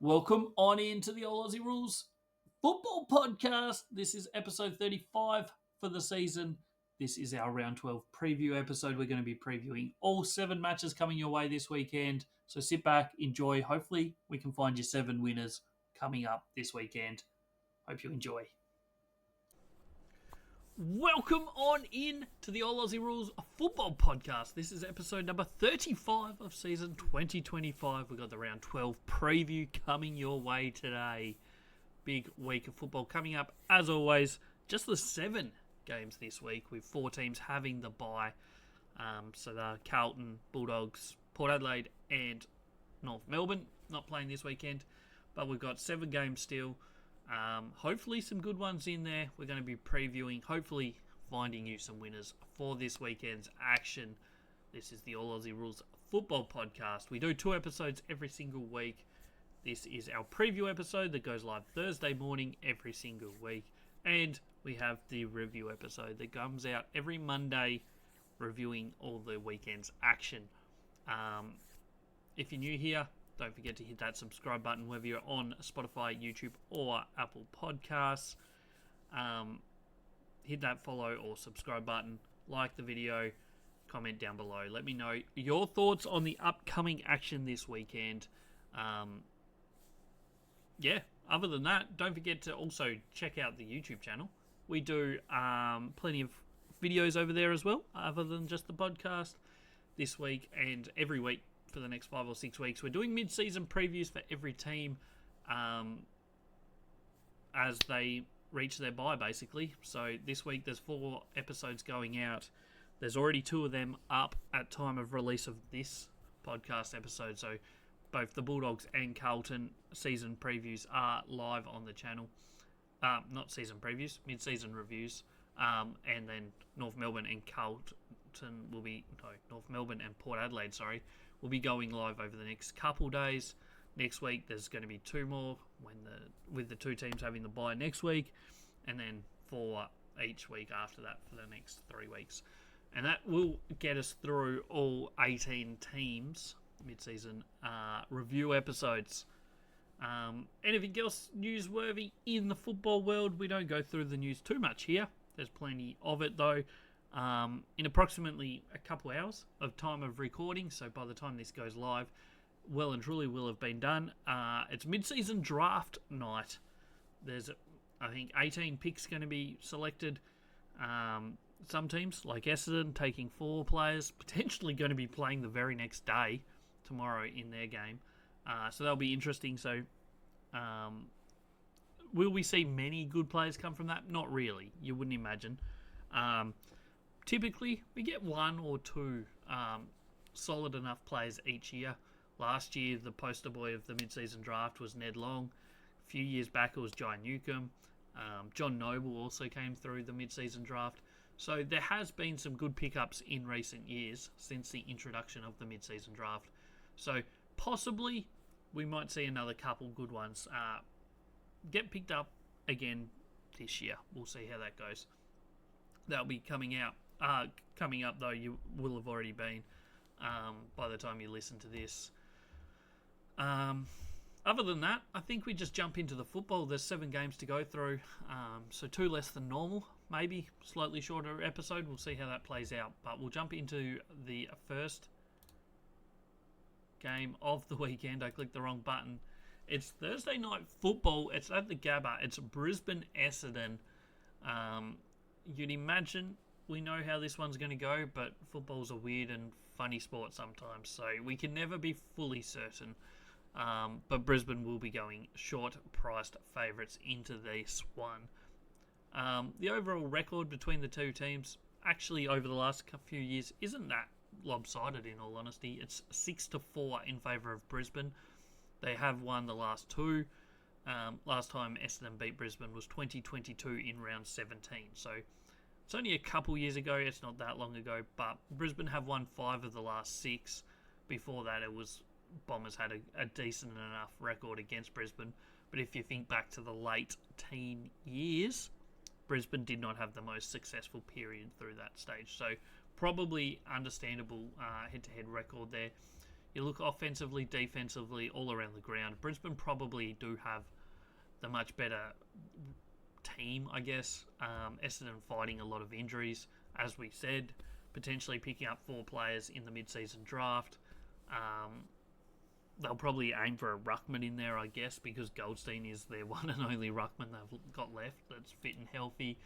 Welcome on into the All Aussie Rules Football Podcast. This is episode 35 for the season. This is our round 12 preview episode. We're going to be previewing all 7 matches coming your way this weekend. So sit back, enjoy. Hopefully we can find you 7 winners coming up this weekend. Hope you enjoy. Welcome on in to the All Aussie Rules Football Podcast. This is episode number 35 of season 2025. We've got the round 12 preview coming your way today. Big week of football coming up. As always, just the 7 games this week with 4 teams having the bye. So the Carlton, Bulldogs, Port Adelaide and North Melbourne not playing this weekend. But we've got 7 games still. Hopefully some good ones in there. We're going to be previewing, hopefully finding you some winners for this weekend's action. This is the All Aussie Rules Football Podcast. We do 2 episodes every single week. This is our preview episode that goes live Thursday morning every single week. And we have the review episode that comes out every Monday, reviewing all the weekend's action. If you're new here, don't forget to hit that subscribe button, whether you're on Spotify, YouTube, or Apple Podcasts. Hit that follow or subscribe button. Like the video. Comment down below. Let me know your thoughts on the upcoming action this weekend. Other than that, don't forget to also check out the YouTube channel. We do plenty of videos over there as well, other than just the podcast this week and every week. For the next 5 or 6 weeks, we're doing mid-season previews for every team as they reach their bye, basically. So this week there's 4 episodes going out. There's already 2 of them up at time of release of this podcast episode. So both the Bulldogs and Carlton season previews are live on the channel. Not season previews, mid-season reviews. And then North Melbourne and North Melbourne and Port Adelaide, will be going live over the next couple days. Next week, there's going to be 2 more with the 2 teams having the bye next week, and then 4 each week after that for the next 3 weeks. And that will get us through all 18 teams mid-season review episodes. Anything else newsworthy in the football world? We don't go through the news too much here. There's plenty of it, though. In approximately a couple hours of time of recording, so by the time this goes live, well and truly will have been done. It's mid-season draft night. There's, I think, 18 picks going to be selected. Some teams, like Essendon, taking 4 players, potentially going to be playing the very next day, tomorrow, in their game. So that'll be interesting. So, will we see many good players come from that? Not really. You wouldn't imagine. Typically, we get 1 or 2 solid enough players each year. Last year, the poster boy of the mid-season draft was Ned Long. A few years back, it was Jai Newcomb. John Noble also came through the mid-season draft. So there has been some good pickups in recent years since the introduction of the mid-season draft. So possibly, we might see another couple good ones get picked up again this year. We'll see how that goes. That'll be coming out. Coming up, though, you will have already been by the time you listen to this. Other than that, I think we just jump into the football. There's 7 games to go through, so 2 less than normal. Maybe slightly shorter episode. We'll see how that plays out. But we'll jump into the first game of the weekend. I clicked the wrong button. It's Thursday night football. It's at the Gabba. It's Brisbane Essendon. You'd imagine we know how this one's going to go, but football's a weird and funny sport sometimes, so we can never be fully certain. But Brisbane will be going short-priced favourites into this one. The overall record between the 2 teams, actually over the last few years, isn't that lopsided, in all honesty. It's 6-4 in favour of Brisbane. They have won the last 2. Last time Essendon beat Brisbane was 2022 in round 17. So it's only a couple years ago. It's not that long ago. But Brisbane have won 5 of the last 6. Before that, it was Bombers had a decent enough record against Brisbane. But if you think back to the late teen years, Brisbane did not have the most successful period through that stage. So probably understandable head-to-head record there. You look offensively, defensively, all around the ground. Brisbane probably do have the much better team, I guess. Essendon fighting a lot of injuries, as we said, potentially picking up 4 players in the mid-season draft. They'll probably aim for a ruckman in there, I guess, because Goldstein is their one and only ruckman they've got left that's fit and healthy.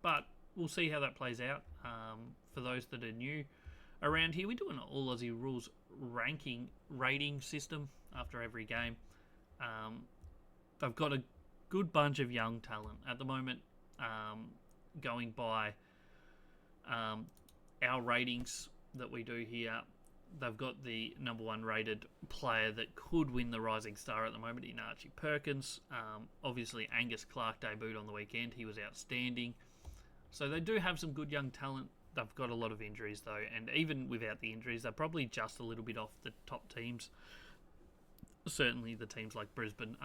But we'll see how that plays out. For those that are new around here, we do an All Aussie Rules rating system after every game. They've got a good bunch of young talent at the moment, going by our ratings that we do here. They've got the number 1 rated player that could win the Rising Star at the moment in Archie Perkins. Obviously, Angus Clark debuted on the weekend. He was outstanding. So they do have some good young talent. They've got a lot of injuries, though. And even without the injuries, they're probably just a little bit off the top teams. Certainly the teams like Brisbane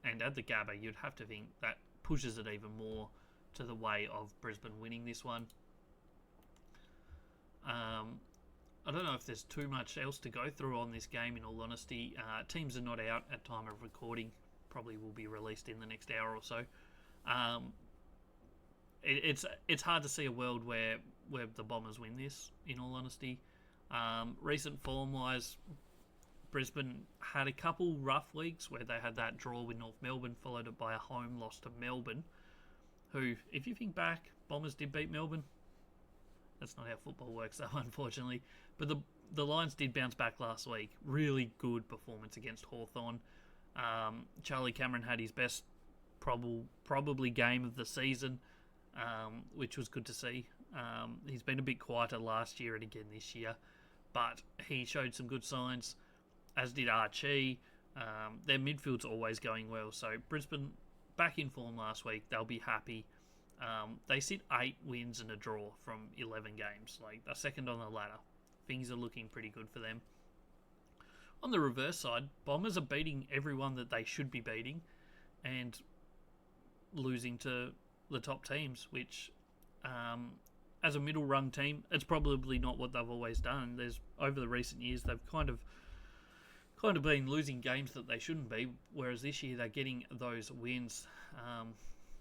and at the Gabba, you'd have to think that pushes it even more to the way of Brisbane winning this one. I don't know if there's too much else to go through on this game, in all honesty. Teams are not out at time of recording. Probably will be released in the next hour or so. It's hard to see a world where the Bombers win this, in all honesty. Recent form-wise, Brisbane had a couple rough weeks where they had that draw with North Melbourne, followed up by a home loss to Melbourne, who, if you think back, Bombers did beat Melbourne. That's not how football works, though, unfortunately. But the Lions did bounce back last week. Really good performance against Hawthorn. Charlie Cameron had his best probably game of the season, which was good to see. He's been a bit quieter last year and again this year, but he showed some good signs, as did Archie. Their midfield's always going well. So Brisbane, back in form last week, they'll be happy. They sit 8 wins and a draw from 11 games. Like, they're second on the ladder. Things are looking pretty good for them. On the reverse side, Bombers are beating everyone that they should be beating and losing to the top teams, which, as a middle-rung team, it's probably not what they've always done. Over the recent years, they've kind of been losing games that they shouldn't be, whereas this year they're getting those wins.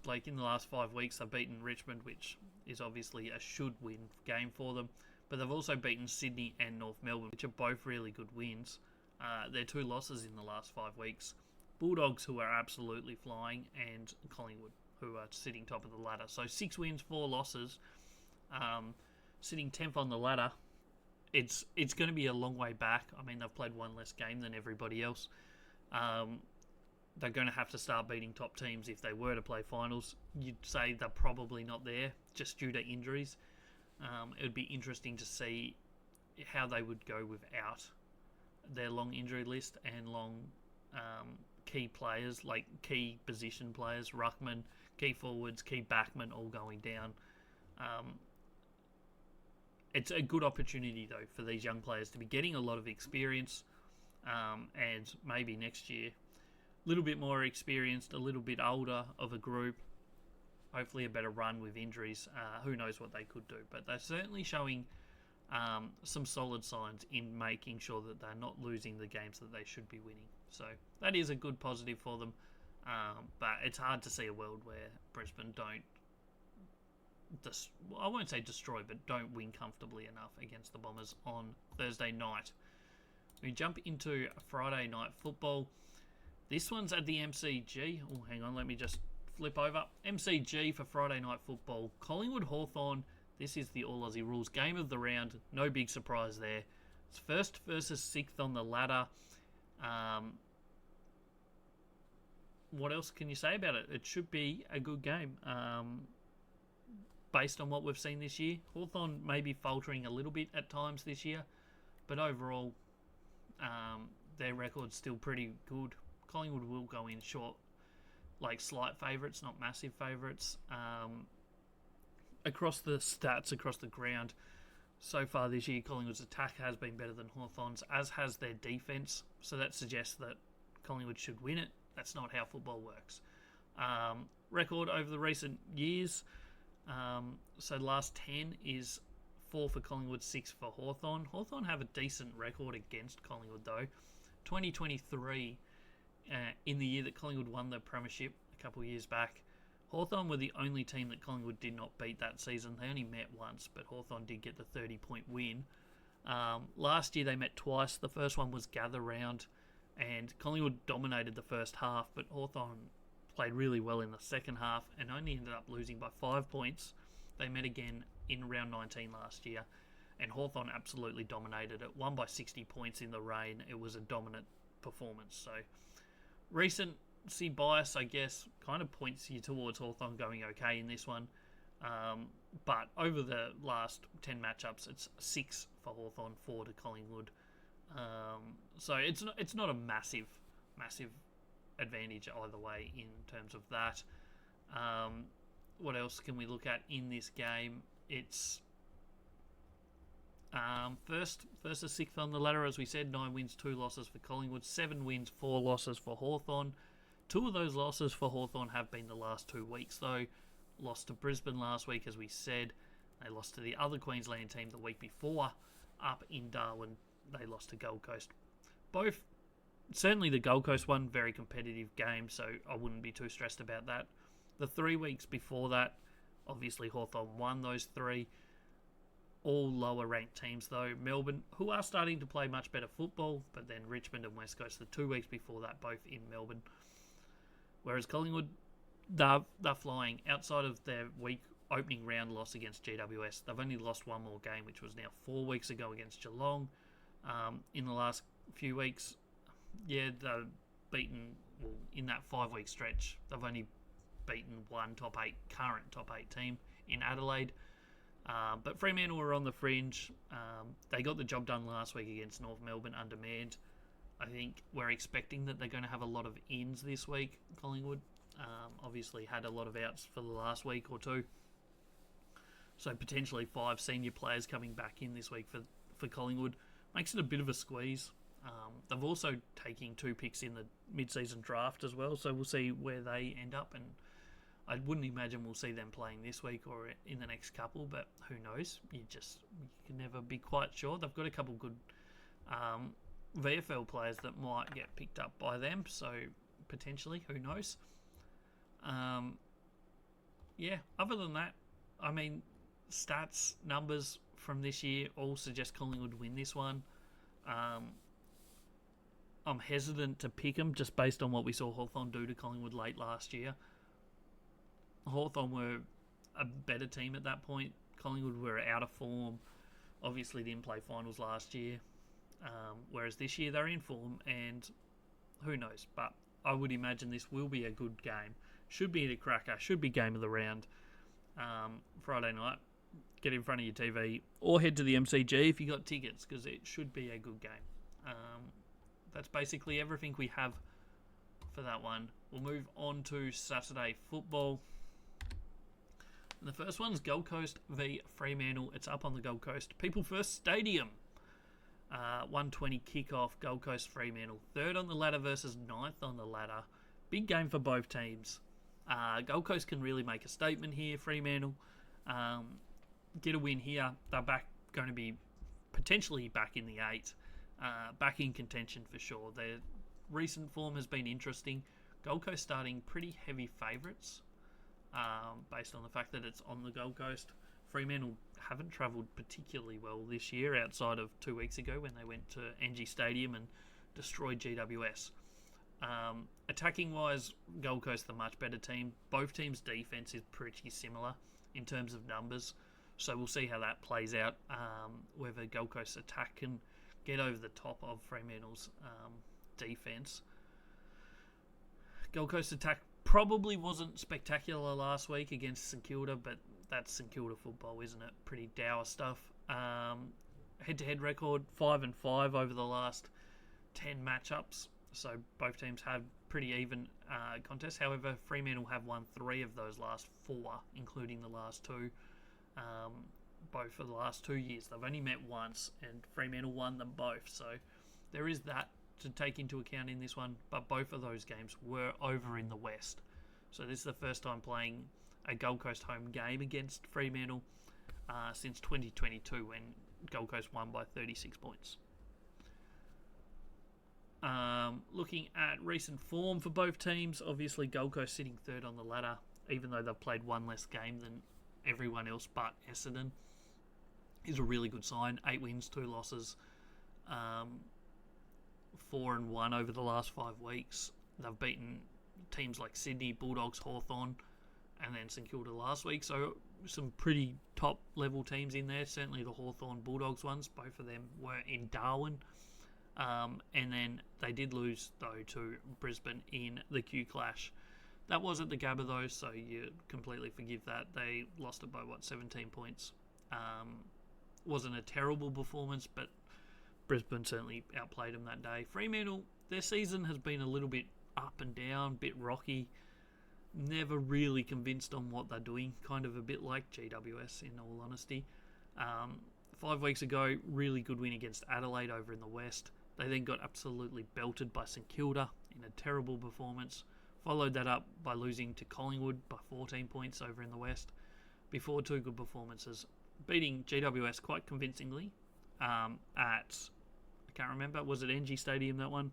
Like in the last 5 weeks, they've beaten Richmond, which is obviously a should-win game for them. But they've also beaten Sydney and North Melbourne, which are both really good wins. Their 2 losses in the last 5 weeks. Bulldogs, who are absolutely flying, and Collingwood, who are sitting top of the ladder. So 6 wins, 4 losses, sitting 10th on the ladder. It's going to be a long way back. I mean, they've played 1 less game than everybody else. They're going to have to start beating top teams if they were to play finals. You'd say they're probably not there, just due to injuries. It would be interesting to see how they would go without their long injury list and long key players, like key position players, ruckman, key forwards, key backmen, all going down. It's a good opportunity, though, for these young players to be getting a lot of experience, and maybe next year, a little bit more experienced, a little bit older of a group, hopefully a better run with injuries. Who knows what they could do, but they're certainly showing some solid signs in making sure that they're not losing the games that they should be winning. So that is a good positive for them, but it's hard to see a world where Brisbane don't, I won't say destroy, but don't win comfortably enough against the Bombers on Thursday night. We jump into Friday night football. This one's at the MCG. Oh, hang on, let me just flip over. MCG for Friday night football. Collingwood Hawthorn. This is the All Aussie Rules game of the round. No big surprise there. It's first versus 6th on the ladder. What else can you say about it? It should be a good game. Based on what we've seen this year. Hawthorn may be faltering a little bit at times this year, but overall, their record's still pretty good. Collingwood will go in short, like slight favourites, not massive favourites. Across the stats, across the ground, so far this year, Collingwood's attack has been better than Hawthorn's, as has their defence. So that suggests that Collingwood should win it. That's not how football works. Record over the recent years. So the last 10 is 4 for Collingwood, 6 for Hawthorn. Hawthorn have a decent record against Collingwood though. 2023, in the year that Collingwood won the premiership a couple of years back, Hawthorn were the only team that Collingwood did not beat that season. They only met once, but Hawthorn did get the 30-point win. Last year they met twice. The first one was Gather Round, and Collingwood dominated the first half, but Hawthorn played really well in the second half and only ended up losing by 5 points. They met again in round 19 last year, and Hawthorn absolutely dominated it. Won by 60 points in the rain. It was a dominant performance. So recency bias, I guess, kind of points you towards Hawthorn going okay in this one. But over the last 10 matchups, it's 6 for Hawthorn, 4 to Collingwood. So it's not a massive advantage either way in terms of that. What else can we look at in this game? It's first to sixth on the ladder, as we said. 9 wins, 2 losses for Collingwood. 7 wins, 4 losses for Hawthorn. 2 of those losses for Hawthorn have been the last 2 weeks, though. Lost to Brisbane last week, as we said. They lost to the other Queensland team the week before. Up in Darwin, they lost to Gold Coast. Both, certainly the Gold Coast one, very competitive game, so I wouldn't be too stressed about that. The 3 weeks before that, obviously Hawthorn won those 3. All lower ranked teams though. Melbourne, who are starting to play much better football, but then Richmond and West Coast the 2 weeks before that, both in Melbourne. Whereas Collingwood, they're flying. Outside of their week opening round loss against GWS, they've only lost 1 more game, which was now 4 weeks ago against Geelong. In the last few weeks, they've beaten, in that 5-week stretch, they've only beaten one current top 8 team in Adelaide. But Fremantle were on the fringe. They got the job done last week against North Melbourne undermanned. I think we're expecting that they're going to have a lot of ins this week, Collingwood. Obviously had a lot of outs for the last week or 2. So potentially 5 senior players coming back in this week for Collingwood. Makes it a bit of a squeeze. They've also taken 2 picks in the mid-season draft as well, so we'll see where they end up, and I wouldn't imagine we'll see them playing this week or in the next couple, but who knows? You can never be quite sure. They've got a couple good VFL players that might get picked up by them, so potentially, who knows? Other than that, I mean, stats, numbers from this year all suggest Collingwood win this one. I'm hesitant to pick them just based on what we saw Hawthorn do to Collingwood late last year. Hawthorn were a better team at that point. Collingwood were out of form. Obviously didn't play finals last year. Whereas this year they're in form, and who knows. But I would imagine this will be a good game. Should be a cracker. Should be game of the round. Friday night. Get in front of your TV or head to the MCG if you got tickets, because it should be a good game. That's basically everything we have for that one. We'll move on to Saturday football. And the first one's Gold Coast v Fremantle. It's up on the Gold Coast People First Stadium. 1:20 kickoff. Gold Coast Fremantle. 3rd on the ladder versus 9th on the ladder. Big game for both teams. Gold Coast can really make a statement here. Fremantle get a win here. They're going to be potentially back in the 8. Back in contention for sure. Their recent form has been interesting. Gold Coast starting pretty heavy favourites based on the fact that it's on the Gold Coast. Fremantle haven't travelled particularly well this year outside of 2 weeks ago when they went to NG Stadium and destroyed GWS. Attacking wise, Gold Coast the much better team. Both teams' defence is pretty similar in terms of numbers, so we'll see how that plays out, whether Gold Coast attack can get over the top of Fremantle's defence. Gold Coast attack probably wasn't spectacular last week against St Kilda, but that's St Kilda football, isn't it? Pretty dour stuff. Head-to-head record 5-5 over the last 10 matchups, so both teams have pretty even contests. However, Fremantle have won 3 of those last 4, including the last 2. Both for the last 2 years. They've only met once, and Fremantle won them both. So there is that to take into account in this one. But both of those games were over in the West. So this is the first time playing a Gold Coast home game against Fremantle. since 2022 when Gold Coast won by 36 points. Looking at recent form for both teams, obviously Gold Coast sitting third on the ladder, even though they've played one less game than everyone else but Essendon, is a really good sign. 8 wins, 2 losses, 4-1 over the last 5 weeks. They've beaten teams like Sydney, Bulldogs, Hawthorn, and then St Kilda last week. So some pretty top level teams in there. Certainly the Hawthorn Bulldogs ones. Both of them were in Darwin. And then they did lose, though, to Brisbane in the Q Clash. That was at the Gabba, though, so you completely forgive that. They lost it by, 17 points. Wasn't a terrible performance, but Brisbane certainly outplayed them that day. Fremantle, their season has been a little bit up and down, bit rocky. Never really convinced on what they're doing. Kind of a bit like GWS, in all honesty. 5 weeks ago, really good win against Adelaide over in the West. They then got absolutely belted by St Kilda in a terrible performance. Followed that up by losing to Collingwood by 14 points over in the West. Before 2 good performances. Beating GWS quite convincingly at, I can't remember, was it NG Stadium, that one?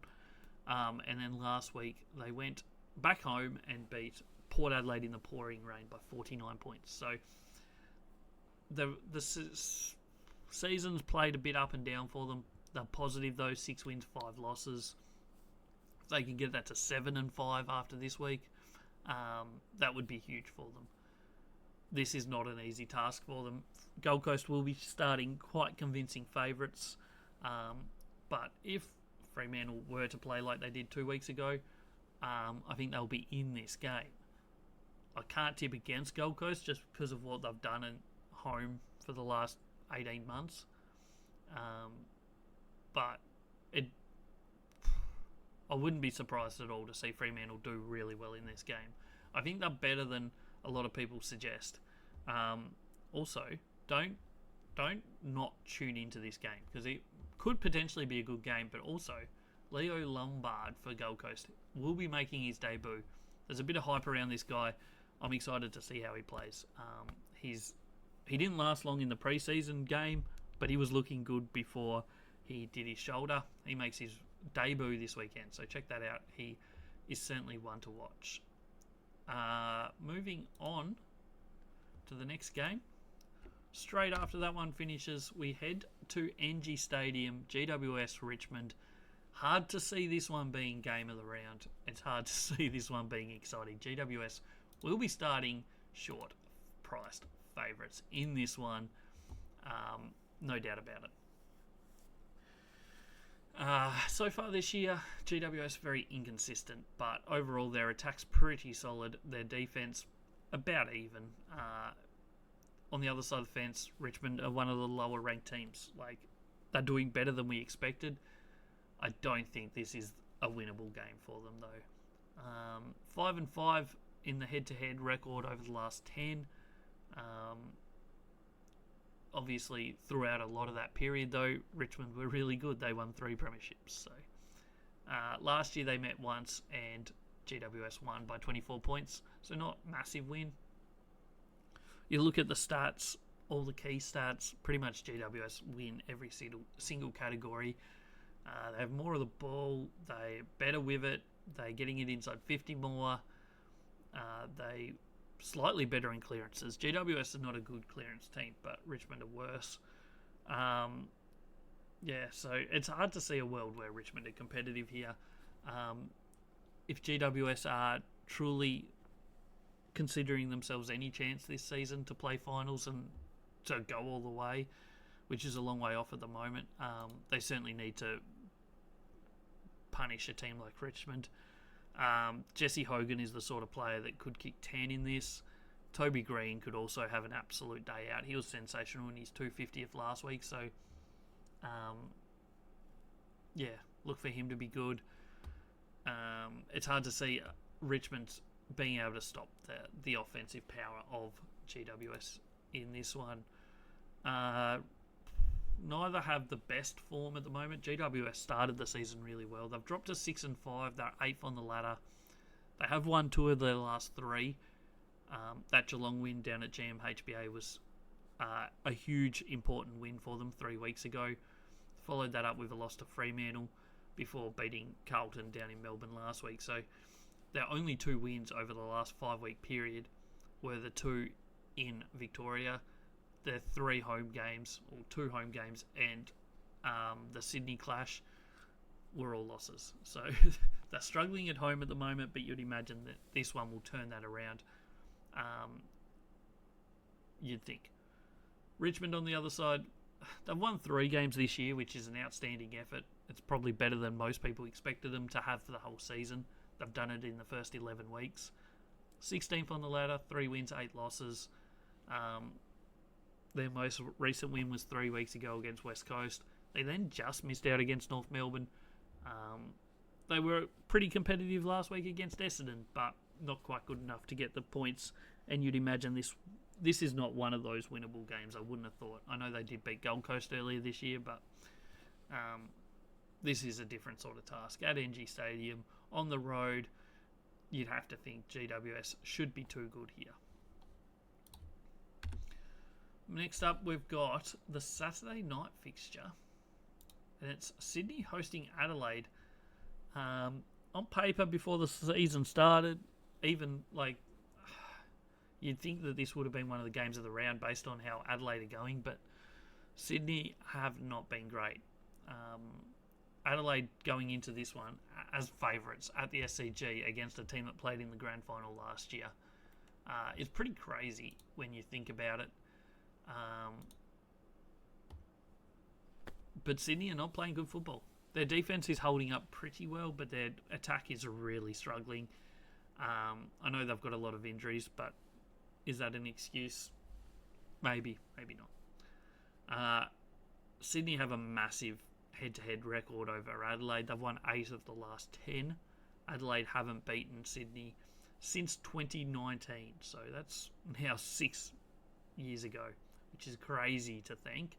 And then last week they went back home and beat Port Adelaide in the pouring rain by 49 points. So the season's played a bit up and down for them. They're positive though, 6 wins, 5 losses. If they can get that to 7-5 after this week, that would be huge for them. This is not an easy task for them. Gold Coast will be starting quite convincing favourites, but if Fremantle were to play like they did 2 weeks ago, I think they'll be in this game. I can't tip against Gold Coast just because of what they've done at home for the last 18 months. But I wouldn't be surprised at all to see Fremantle do really well in this game. I think they're better than a lot of people suggest. Also, don't not tune into this game because it could potentially be a good game. But also, Leo Lombard for Gold Coast will be making his debut. There's a bit of hype around this guy. I'm excited to see how he plays. He didn't last long in the preseason game, but he was looking good before he did his shoulder. He makes his debut this weekend, so check that out. He is certainly one to watch. Moving on to the next game. Straight after that one finishes, we head to NG Stadium, GWS Richmond. Hard to see this one being game of the round. It's hard to see this one being exciting. GWS will be starting short-priced favourites in this one. No doubt about it. So far this year, GWS very inconsistent, but overall their attack's pretty solid. Their defence about even. On the other side of the fence, Richmond are one of the lower ranked teams. Like, they're doing better than we expected. I don't think this is a winnable game for them though. 5-5 in the head-to-head record over the last 10. Obviously, throughout a lot of that period, though, Richmond were really good. They won 3 premierships. So last year they met once, and GWS won by 24 points. So not massive win. You look at the stats, all the key stats. Pretty much GWS win every single category. They have more of the ball. They're better with it. They're getting it inside 50 more. They slightly better in clearances. GWS is not a good clearance team, but Richmond are worse. So it's hard to see a world where Richmond are competitive here. If GWS are truly considering themselves any chance this season to play finals and to go all the way, which is a long way off at the moment, they certainly need to punish a team like Richmond. Jesse Hogan is the sort of player that could kick 10 in this. Toby Green could also have an absolute day out. He was sensational in his 250th last week, so look for him to be good. It's hard to see Richmond being able to stop the offensive power of GWS in this one. Neither have the best form at the moment. GWS started the season really well. They've dropped to 6-5. They're 8th on the ladder. They have won 2 of their last 3. That Geelong win down at GMHBA was a huge important win for them 3 weeks ago. Followed that up with a loss to Fremantle before beating Carlton down in Melbourne last week. So their only 2 wins over the last 5-week period were the 2 in Victoria, their 3 home games, or 2 home games, and the Sydney clash were all losses. So they're struggling at home at the moment, but you'd imagine that this one will turn that around. You'd think. Richmond on the other side, they've won 3 games this year, which is an outstanding effort. It's probably better than most people expected them to have for the whole season. They've done it in the first 11 weeks. 16th on the ladder, 3 wins, 8 losses. Their most recent win was 3 weeks ago against West Coast. They then just missed out against North Melbourne. They were pretty competitive last week against Essendon, but not quite good enough to get the points. And you'd imagine this is not one of those winnable games, I wouldn't have thought. I know they did beat Gold Coast earlier this year, but this is a different sort of task. At NG Stadium, on the road, you'd have to think GWS should be too good here. Next up, we've got the Saturday night fixture, and it's Sydney hosting Adelaide. On paper, before the season started, even you'd think that this would have been one of the games of the round based on how Adelaide are going, but Sydney have not been great. Adelaide going into this one as favourites at the SCG against a team that played in the grand final last year is pretty crazy when you think about it. But Sydney are not playing good football. Their defence is holding up pretty well, but their attack is really struggling. I know they've got a lot of injuries, but is that an excuse? Maybe, maybe not. Sydney have a massive head-to-head record over Adelaide. They've won 8 of the last 10. Adelaide haven't beaten Sydney since 2019, so that's now 6 years ago, which is crazy to think.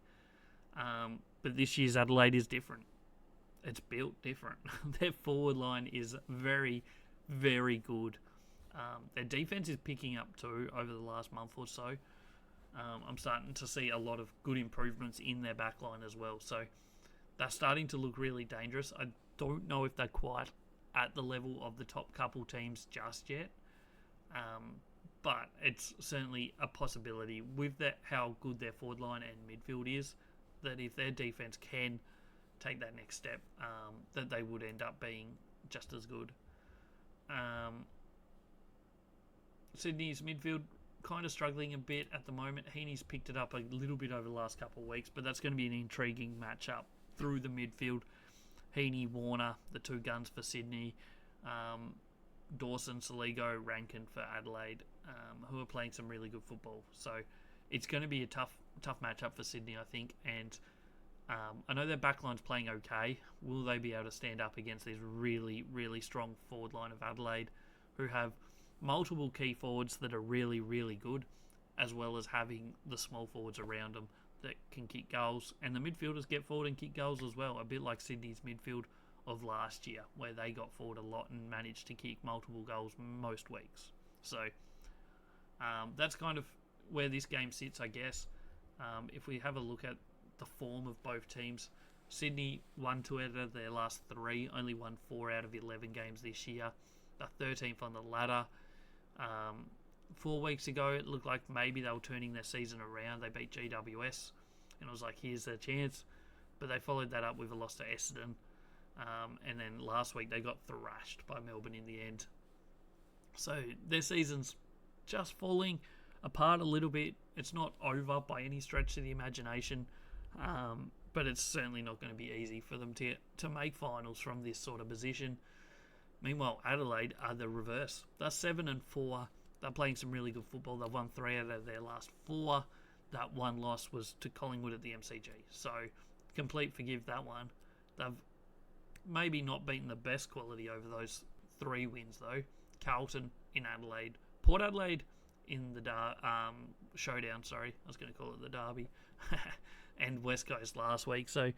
But this year's Adelaide is different. It's built different. Their forward line is very, very good. Their defense is picking up too over the last month or so. I'm starting to see a lot of good improvements in their back line as well. So they're starting to look really dangerous. I don't know if they're quite at the level of the top couple teams just yet. But it's certainly a possibility with how good their forward line and midfield is, that if their defense can take that next step, that they would end up being just as good. Sydney's midfield kind of struggling a bit at the moment. Heaney's picked it up a little bit over the last couple of weeks, but that's going to be an intriguing matchup through the midfield. Heaney, Warner, the 2 guns for Sydney, Dawson, Saligo, Rankin for Adelaide, who are playing some really good football. So it's going to be a tough matchup for Sydney, I think, and I know their backline's playing okay. Will they be able to stand up against this really, really strong forward line of Adelaide, who have multiple key forwards that are really, really good, as well as having the small forwards around them that can kick goals, and the midfielders get forward and kick goals as well, a bit like Sydney's midfield of last year, where they got forward a lot and managed to kick multiple goals most weeks. So that's kind of where this game sits, I guess. If we have a look at the form of both teams, Sydney won 2 out of their last 3, only won 4 out of 11 games this year. They're 13th on the ladder. 4 weeks ago, it looked like maybe they were turning their season around. They beat GWS, and it was like, here's their chance. But they followed that up with a loss to Essendon. And then last week, they got thrashed by Melbourne in the end. So their season's just falling apart a little bit. It's not over by any stretch of the imagination, but it's certainly not going to be easy for them to make finals from this sort of position. Meanwhile, Adelaide are the reverse. They're 7-4. They're playing some really good football. They've won 3 out of their last 4. That one loss was to Collingwood at the MCG. So, complete forgive that one. They've maybe not beaten the best quality over those 3 wins, though. Carlton in Adelaide. Port Adelaide in the showdown, sorry. I was going to call it the derby. And West Coast last week. So,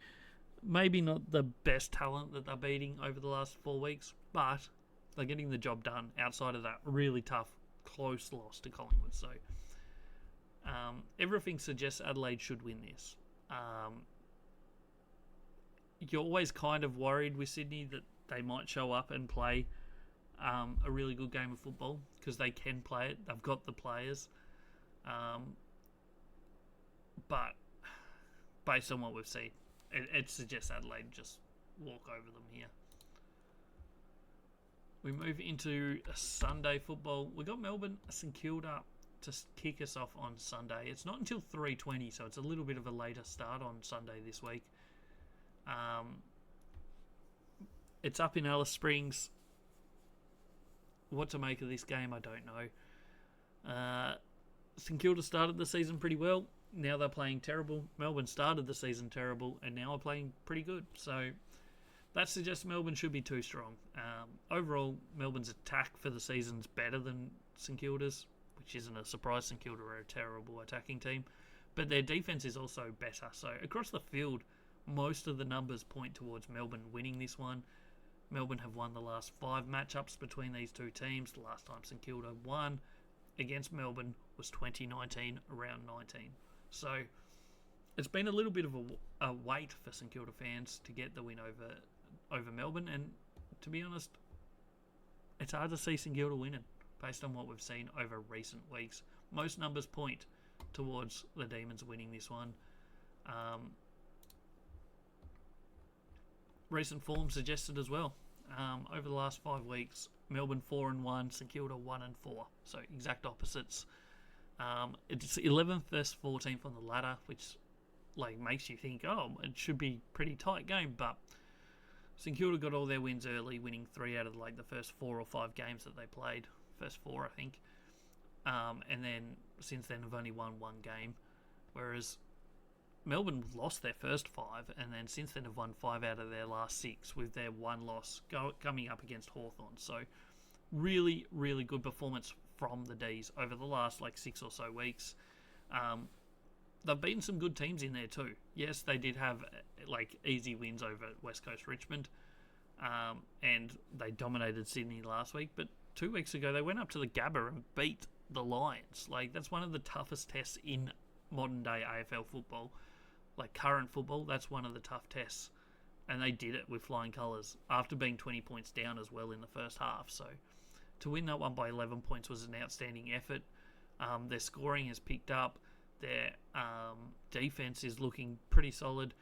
maybe not the best talent that they're beating over the last 4 weeks, but they're getting the job done outside of that really tough, close loss to Collingwood. So Everything suggests Adelaide should win this. You're always kind of worried with Sydney that they might show up and play a really good game of football because they can play it. They've got the players. But based on what we've seen, it suggests Adelaide just walk over them here. We move into Sunday football. We got Melbourne, St Kilda to kick us off on Sunday. It's not until 3:20, so it's a little bit of a later start on Sunday this week. It's up in Alice Springs. What to make of this game, I don't know. St Kilda started the season pretty well. Now they're playing terrible. Melbourne started the season terrible and now are playing pretty good. So that suggests Melbourne should be too strong. Overall, Melbourne's attack for the season's better than St Kilda's, which isn't a surprise. St Kilda are a terrible attacking team. But their defence is also better. So across the field, most of the numbers point towards Melbourne winning this one. Melbourne have won the last 5 matchups between these two teams. The last time St Kilda won against Melbourne was 2019, around 19. So it's been a little bit of a wait for St Kilda fans to get the win over Melbourne, and to be honest, it's hard to see St Kilda winning based on what we've seen over recent weeks. Most numbers point towards the Demons winning this one. Recent form suggested as well. Over the last 5 weeks, Melbourne 4-1, St Kilda 1-4. So exact opposites. It's 11th versus 14th on the ladder, which makes you think, oh, it should be a pretty tight game. But St Kilda got all their wins early, winning 3 out of the first 4 or 5 games that they played. First 4, I think. And then since then have only won 1 game, whereas Melbourne lost their first 5, and then since then have won 5 out of their last 6, with their 1 loss coming up against Hawthorn. So really, really good performance from the D's over the last 6 or so weeks. They've beaten some good teams in there too. Yes, they did have easy wins over West Coast Richmond, and they dominated Sydney last week. But 2 weeks ago, they went up to the Gabba and beat the Lions. That's one of the toughest tests in modern day AFL football. Current football, that's one of the tough tests. And they did it with flying colours after being 20 points down as well in the first half. So to win that one by 11 points was an outstanding effort. Their scoring has picked up. Their defence is looking pretty solid.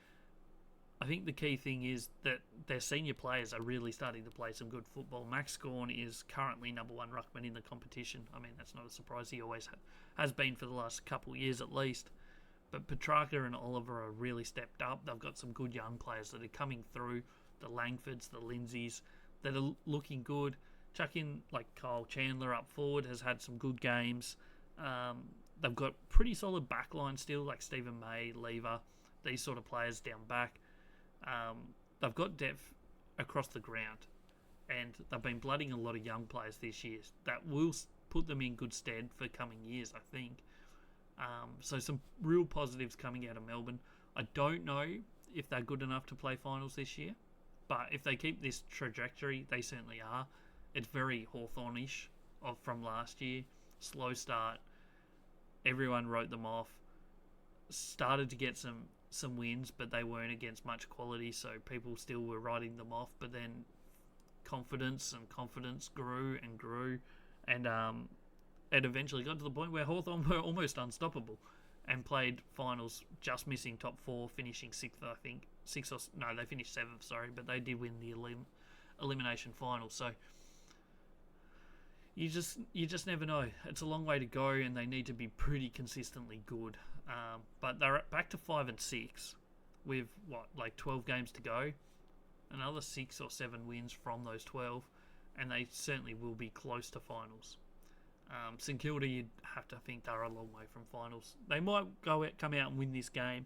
I think the key thing is that their senior players are really starting to play some good football. Max Gawn is currently number 1 ruckman in the competition. I mean, that's not a surprise. He always has been for the last couple of years at least. But Petrarca and Oliver are really stepped up. They've got some good young players that are coming through. The Langfords, the Lindsays, that are looking good. Chuck in Kyle Chandler up forward, has had some good games. They've got pretty solid backline still, like Stephen May, Lever, these sort of players down back. They've got depth across the ground, and they've been blooding a lot of young players this year. That will put them in good stead for coming years, I think. So some real positives coming out of Melbourne. I don't know if they're good enough to play finals this year, but if they keep this trajectory, they certainly are. It's very Hawthornish from last year. Slow start. Everyone wrote them off. Started to get some wins, but they weren't against much quality, so people still were writing them off. But then confidence grew and grew, and it eventually got to the point where Hawthorn were almost unstoppable and played finals, just missing top 4, finishing 6th, I think. They finished 7th, sorry, but they did win the elimination final. So you just never know. It's a long way to go, and they need to be pretty consistently good. But they're back to 5 and 6 with 12 games to go. Another 6 or 7 wins from those 12, and they certainly will be close to finals. St Kilda, you'd have to think they're a long way from finals. They might come out and win this game,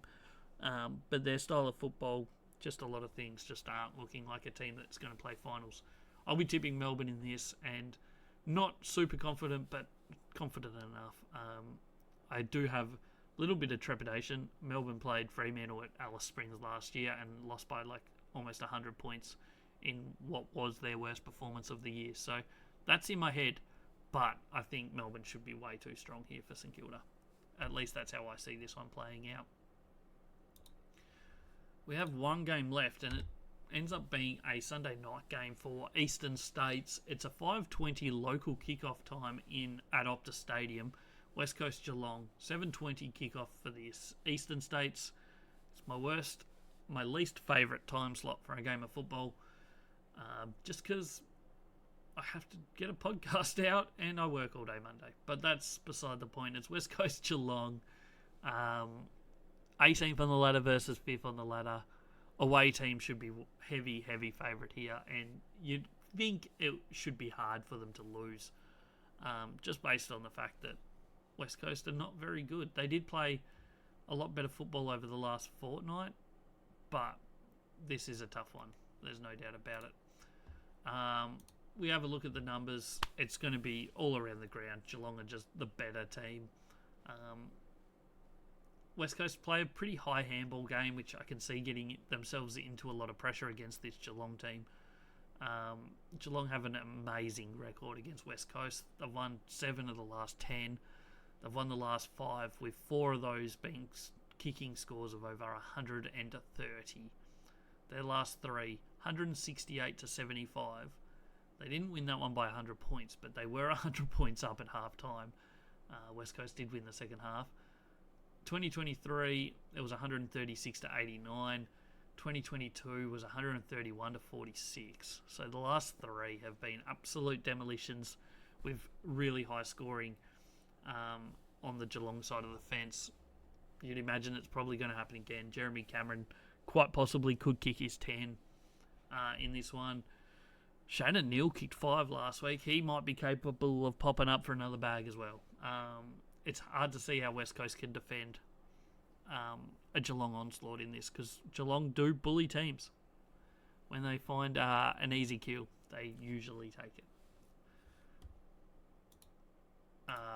but their style of football, just a lot of things just aren't looking like a team that's going to play finals. I'll be tipping Melbourne in this, and not super confident, but confident enough. I do have a little bit of trepidation. Melbourne played Fremantle at Alice Springs last year and lost by almost 100 points in what was their worst performance of the year. So that's in my head. But I think Melbourne should be way too strong here for St Kilda. at least that's how I see this one playing out. We have one game left, and it ends up being a Sunday night game for Eastern States. It's a 5:20 local kickoff time at Optus Stadium. West Coast Geelong, 7:20 kickoff for this. Eastern States, it's my least favourite time slot for a game of football, just because I have to get a podcast out and I work all day Monday. But that's beside the point. It's West Coast Geelong, 18th on the ladder versus 5th on the ladder. Away team should be heavy favourite here, and you'd think it should be hard for them to lose, just based on the fact that West Coast are not very good. They did play a lot better football over the last fortnight, but this is a tough one. There's no doubt about it. We have a look at the numbers. It's going to be all around the ground. Geelong are just the better team. West Coast play a pretty high handball game, which I can see getting themselves into a lot of pressure against this Geelong team. Geelong have an amazing record against West Coast. They've won 7 of the last 10. They've won the last 5, with 4 of those being kicking scores of over 130. Their last 3, 168 to 75. They didn't win that one by 100 points, but they were 100 points up at half time. West Coast did win the second half. 2023, it was 136 to 89. 2022 was 131 to 46. So the last 3 have been absolute demolitions with really high scoring on the Geelong side of the fence. You'd imagine it's probably going to happen again. Jeremy Cameron quite possibly could kick his 10 in this one. Shannon Neal kicked 5 last week. He might be capable of popping up for another bag as well. It's hard to see how West Coast can defend a Geelong onslaught in this, because Geelong do bully teams. When they find an easy kill, they usually take it.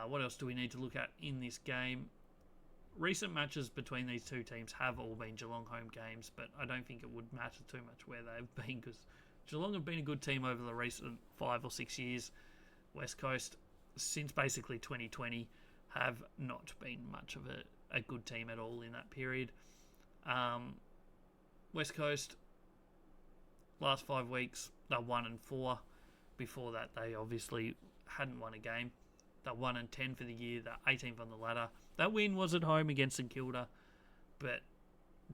What else do we need to look at in this game? Recent matches between these two teams have all been Geelong home games, but I don't think it would matter too much where they've been, because Geelong have been a good team over the recent 5 or 6 years. West Coast, since basically 2020, have not been much of a good team at all in that period. West Coast, last 5 weeks, they're 1-4. Before that, they obviously hadn't won a game. They're 1-10 for the year. They're 18th on the ladder. That win was at home against St Kilda, but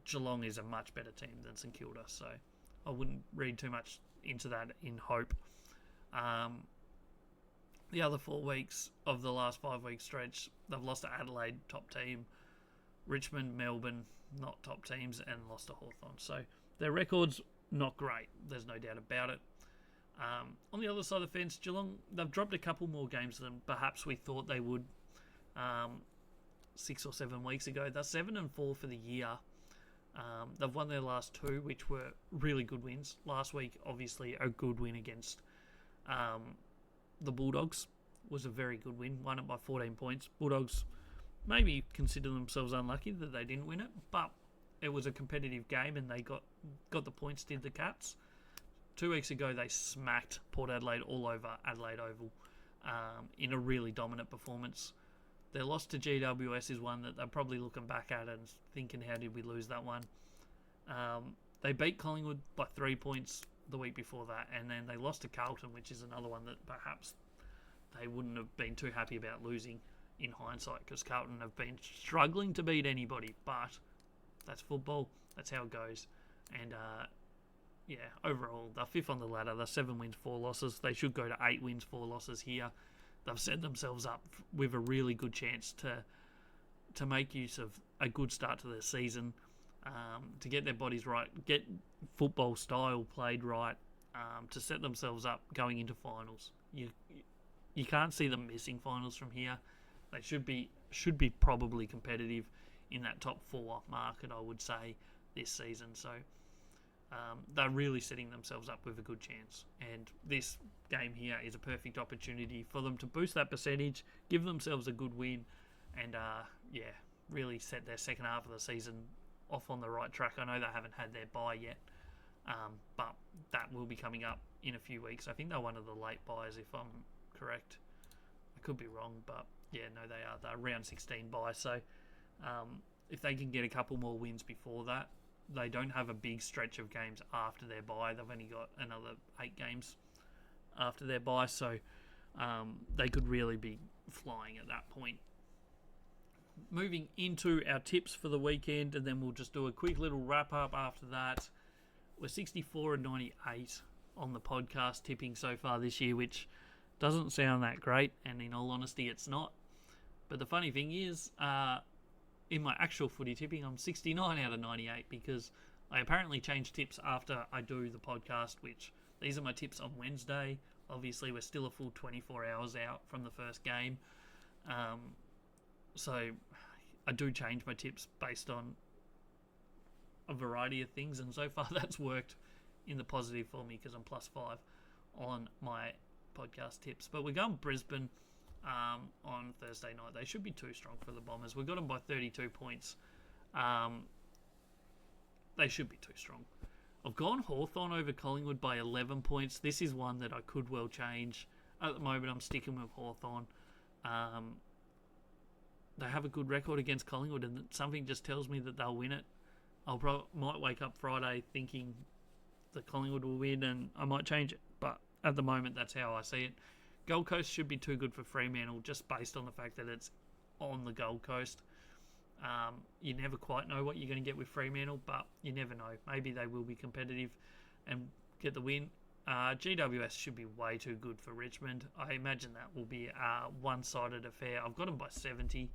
Geelong is a much better team than St Kilda, so I wouldn't read too much into that in hope. The other 4 weeks of the last 5-week stretch, they've lost to Adelaide, top team, Richmond, Melbourne, not top teams, and lost to Hawthorn. So their record's not great. There's no doubt about it. On the other side of the fence, Geelong, they've dropped a couple more games than perhaps we thought they would 6 or 7 weeks ago. They're 7-4 for the year. They've won their last 2, which were really good wins. Last week, obviously, a good win against the Bulldogs was a very good win. Won it by 14 points. Bulldogs maybe consider themselves unlucky that they didn't win it, but it was a competitive game and they got the points, did the Cats. 2 weeks ago, they smacked Port Adelaide all over Adelaide Oval in a really dominant performance. Their loss to GWS is one that they're probably looking back at and thinking, how did we lose that one? They beat Collingwood by 3 points the week before that, and then they lost to Carlton, which is another one that perhaps they wouldn't have been too happy about losing in hindsight, because Carlton have been struggling to beat anybody, but that's football. That's how it goes. And overall, they're 5th on the ladder. They're 7 wins, 4 losses. They should go to 8 wins, 4 losses here. They've set themselves up with a really good chance to make use of a good start to their season, to get their bodies right, get football style played right, to set themselves up going into finals. You can't see them missing finals from here. They should be probably competitive in that top 4 market, I would say, this season. So they're really setting themselves up with a good chance. And this game here is a perfect opportunity for them to boost that percentage, give themselves a good win, and really set their second half of the season off on the right track. I know they haven't had their bye yet, but that will be coming up in a few weeks. I think they're one of the late buys, if I'm correct. I could be wrong, but Yeah, no, they are. They're round 16 bye. So if they can get a couple more wins before that, they don't have a big stretch of games after their bye. They've only got another 8 games after their bye. So they could really be flying at that point. Moving into our tips for the weekend, and then we'll just do a quick little wrap-up after that. We're 64 and 98 on the podcast tipping so far this year, which doesn't sound that great, and in all honesty, it's not. But the funny thing is, in my actual footy tipping, I'm 69 out of 98 because I apparently change tips after I do the podcast, which these are my tips on Wednesday. Obviously, we're still a full 24 hours out from the first game. So I do change my tips based on a variety of things, and so far that's worked in the positive for me because I'm +5 on my podcast tips. But we're going Brisbane on Thursday night. They should be too strong for the Bombers. We got them by 32 points. They should be too strong. I've gone Hawthorn over Collingwood by 11 points. This is one that I could well change. At the moment, I'm sticking with Hawthorn. They have a good record against Collingwood, and something just tells me that they'll win it. Might wake up Friday thinking that Collingwood will win, and I might change it. But at the moment, that's how I see it. Gold Coast should be too good for Fremantle, just based on the fact that it's on the Gold Coast. You never quite know what you're going to get with Fremantle, but you never know. Maybe they will be competitive and get the win. GWS should be way too good for Richmond. I imagine that will be a one-sided affair. I've got them by 70.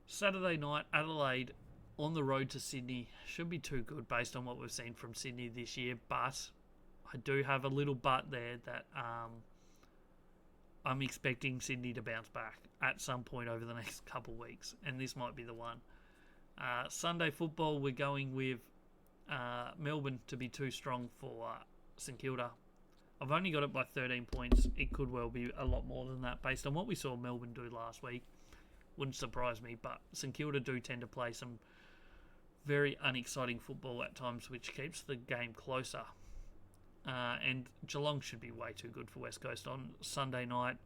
Saturday night, Adelaide on the road to Sydney should be too good based on what we've seen from Sydney this year, but I do have a little but there that I'm expecting Sydney to bounce back at some point over the next couple of weeks, and this might be the one. Sunday football, we're going with Melbourne to be too strong for St Kilda. I've only got it by 13 points. It could well be a lot more than that based on what we saw Melbourne do last week. Wouldn't surprise me, but St Kilda do tend to play some very unexciting football at times, which keeps the game closer. And Geelong should be way too good for West Coast on Sunday night.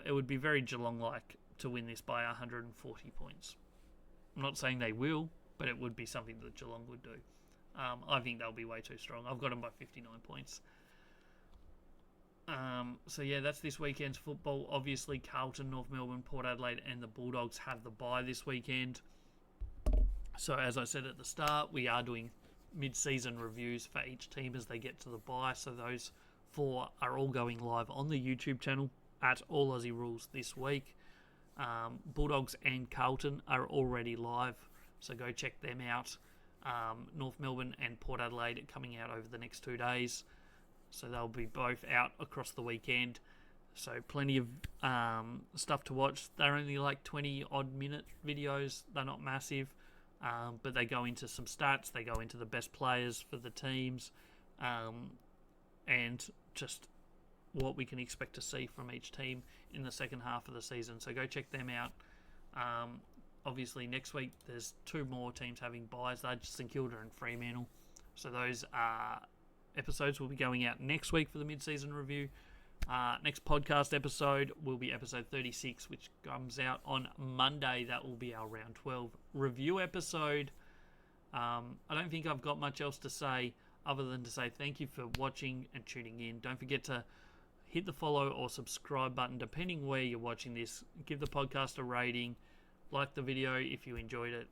It would be very Geelong-like to win this by 140 points. I'm not saying they will, but it would be something that Geelong would do. I think they'll be way too strong. I've got them by 59 points. So yeah, that's this weekend's football. Obviously, Carlton, North Melbourne, Port Adelaide and the Bulldogs have the bye this weekend. So as I said at the start, we are doing mid-season reviews for each team as they get to the bye. So those 4 are all going live on the YouTube channel at All Aussie Rules this week. Bulldogs and Carlton are already live, so go check them out. North Melbourne and Port Adelaide are coming out over the next 2 days, so they'll be both out across the weekend. So plenty of stuff to watch. They're only like 20 odd minute videos. They're not massive, but they go into some stats. They go into the best players for the teams, and just what we can expect to see from each team in the second half of the season. So go check them out. Obviously, next week there's 2 more teams having byes. They're St Kilda and Fremantle. So those episodes will be going out next week for the mid-season review. Next podcast episode will be episode 36, which comes out on Monday. That will be our round 12 review episode. I don't think I've got much else to say other than to say thank you for watching and tuning in. Don't forget to hit the follow or subscribe button depending where you're watching this. Give the podcast a rating. Like the video if you enjoyed it.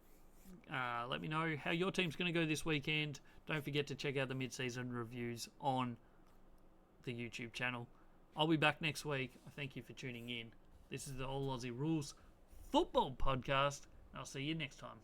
Let me know how your team's going to go this weekend. Don't forget to check out the mid-season reviews on the YouTube channel. I'll be back next week. Thank you for tuning in. This is the All Aussie Rules Football Podcast. I'll see you next time.